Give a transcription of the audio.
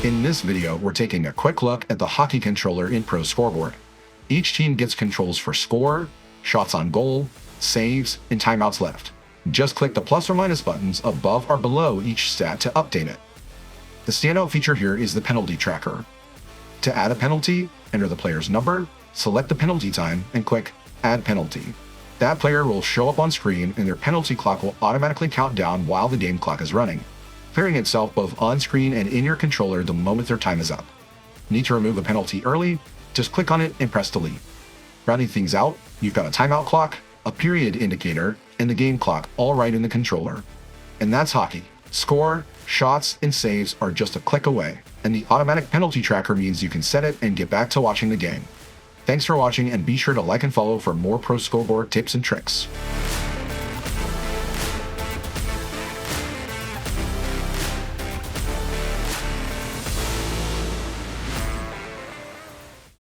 In this video, we're taking a quick look at the hockey controller in ProScoreboard. Each team gets controls for score, shots on goal, saves, and timeouts left. Just click the plus or minus buttons above or below each stat to update it. The standout feature here is the penalty tracker. To add a penalty, enter the player's number, select the penalty time, and click Add Penalty. That player will show up on screen and their penalty clock will automatically count down while the game clock is running, clearing itself both on screen and in your controller the moment their time is up. Need to remove a penalty early? Just click on it and press delete. Rounding things out, you've got a timeout clock, a period indicator, and the game clock all right in the controller. And that's hockey. Score, shots, and saves are just a click away, and the automatic penalty tracker means you can set it and get back to watching the game. Thanks for watching, and be sure to like and follow for more ProScoreboard tips and tricks.